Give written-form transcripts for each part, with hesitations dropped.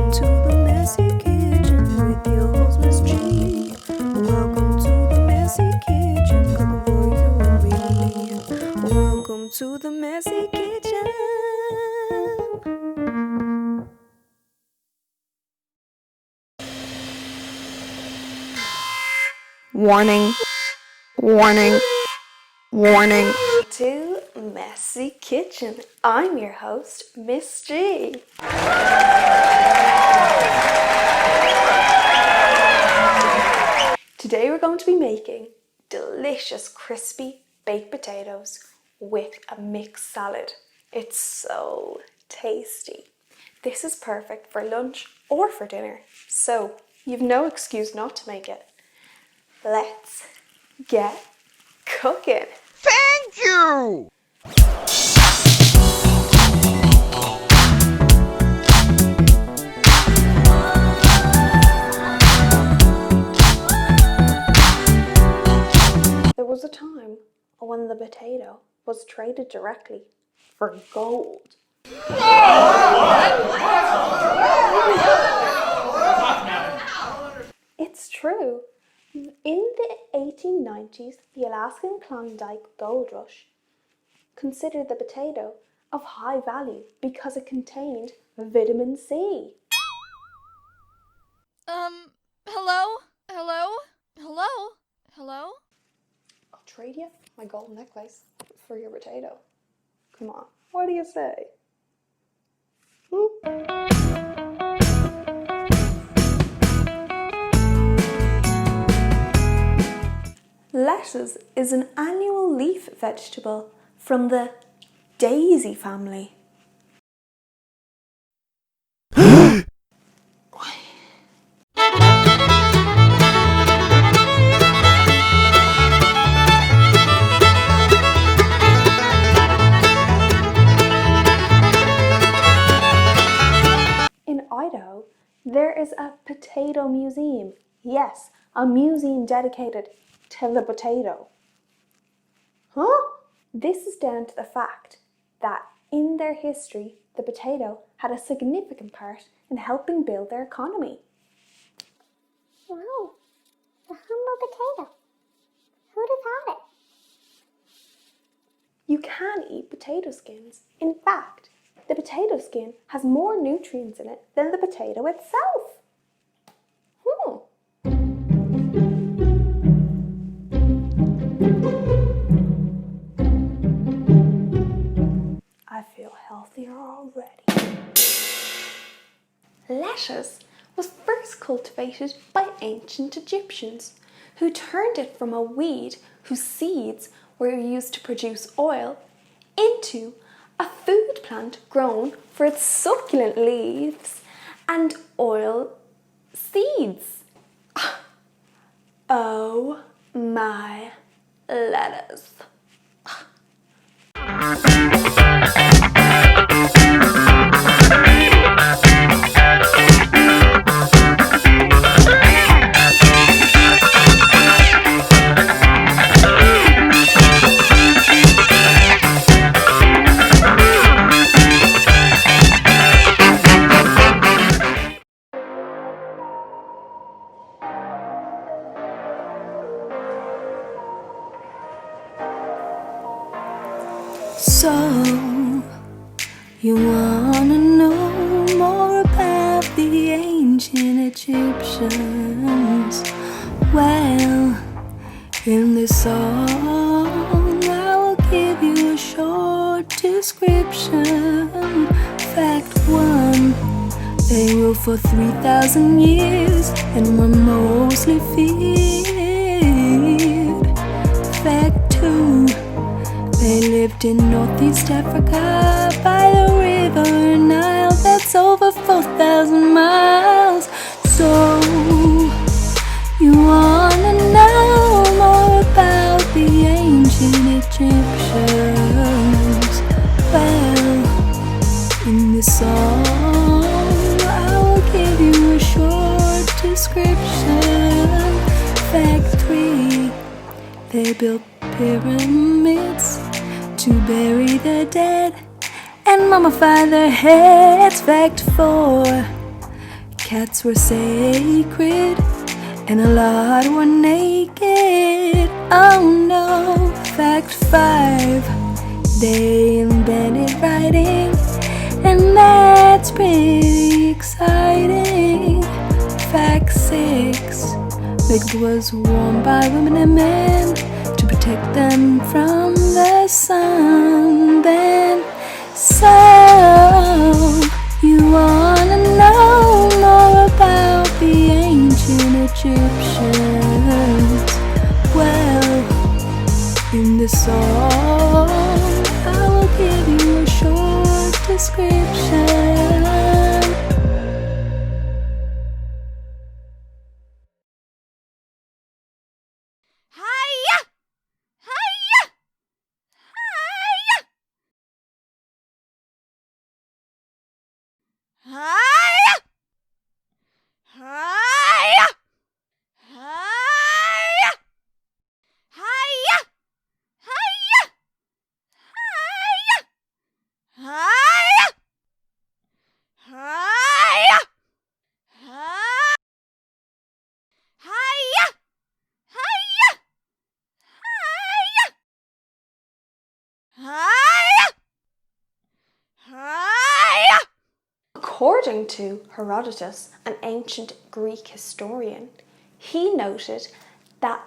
Welcome to the messy kitchen with your host Miss G. Welcome to the messy kitchen, cooking for you and me. Welcome to the messy kitchen. Warning, warning, warning. To Messy Kitchen. I'm your host, Miss G. Today we're going to be making delicious crispy baked potatoes with a mixed salad. It's so tasty. This is perfect for lunch or for dinner, so you've no excuse not to make it. Let's get cooking. Thank you! There was a time when the potato was traded directly for gold. It's true. In the 1890s, the Alaskan Klondike Gold Rush considered the potato of high value because it contained vitamin C. Hello? I'll trade you my gold necklace for your potato. Come on, what do you say? Lettuce is an annual leaf vegetable from the daisy family. In Idaho, there is a potato museum. Yes, a museum dedicated to the potato. Huh? This is down to the fact that in their history, the potato had a significant part in helping build their economy. Wow, the humble potato. Who'd have thought it? You can eat potato skins. In fact, the potato skin has more nutrients in it than the potato itself. I feel healthier already. Lettuce was first cultivated by ancient Egyptians, who turned it from a weed whose seeds were used to produce oil into a food plant grown for its succulent leaves and oil seeds. Oh my lettuce. So, you wanna know more about the ancient Egyptians? Well, in this song I will give you a short description. Fact 1, they ruled for 3,000 years and were mostly feared. Fact 2, they lived in Northeast Africa by the river Nile. That's over 4,000 miles. So, you wanna know more about the ancient Egyptians? Well, in this song, I will give you a short description. Fact 3, they built pyramids to bury their dead and mummify their heads. Fact 4, Cats were sacred, and a lot were naked. Oh no. Fact 5, they invented writing, and that's pretty exciting. Fact 6, makeup was worn by women and men to protect them from the sun. Then, so you wanna know more about the ancient Egyptians? Well, in this song, I will give you a short description. Hiya! Hiya! Hiya! Hiya! Hiya! Hiya! Hiya! Hiya! Hiya! Hiya! Hiya! Hiya! Hiya! Hiya! Hiya! According to Herodotus, an ancient Greek historian, he noted that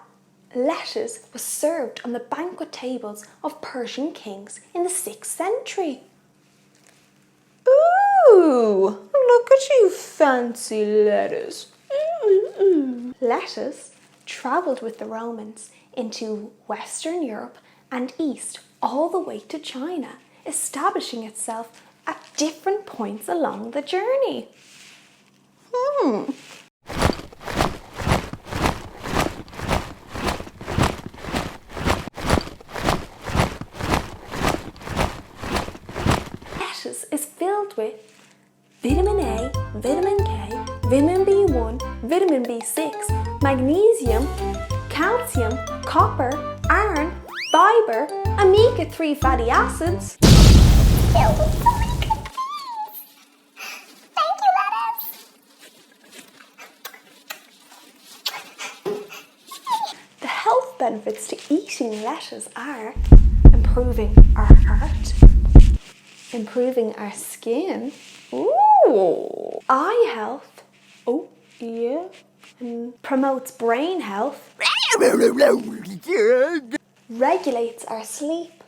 lettuce was served on the banquet tables of Persian kings in the 6th century. Ooh, look at you fancy lettuce. Lettuce travelled with the Romans into Western Europe and east all the way to China, establishing itself at different points along the journey. Lettuce is filled with vitamin A, vitamin K, vitamin B1, vitamin B6, magnesium, calcium, copper, iron, fibre, omega-3 fatty acids. Filled with so many good things. Thank you, lettuce. The health benefits to eating lettuce are improving our heart, improving our skin, ooh, eye health, oh yeah, and promotes brain health, regulates our sleep,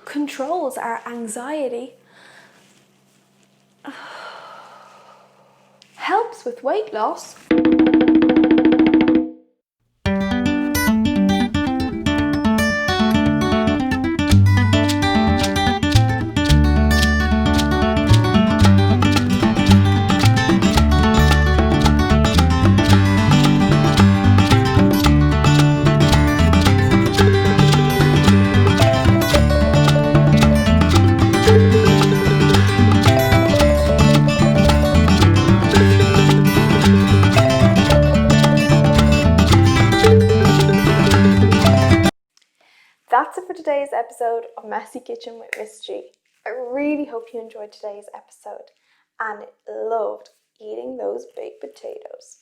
controls our anxiety, helps with weight loss. That's it for today's episode of Messy Kitchen with Miss G. I really hope you enjoyed today's episode and loved eating those baked potatoes.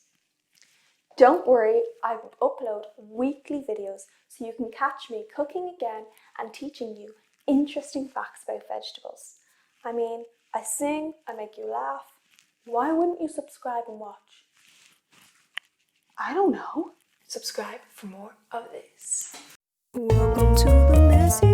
Don't worry, I will upload weekly videos so you can catch me cooking again and teaching you interesting facts about vegetables. I mean, I sing, I make you laugh. Why wouldn't you subscribe and watch? I don't know. Subscribe for more of this. Welcome to the Messy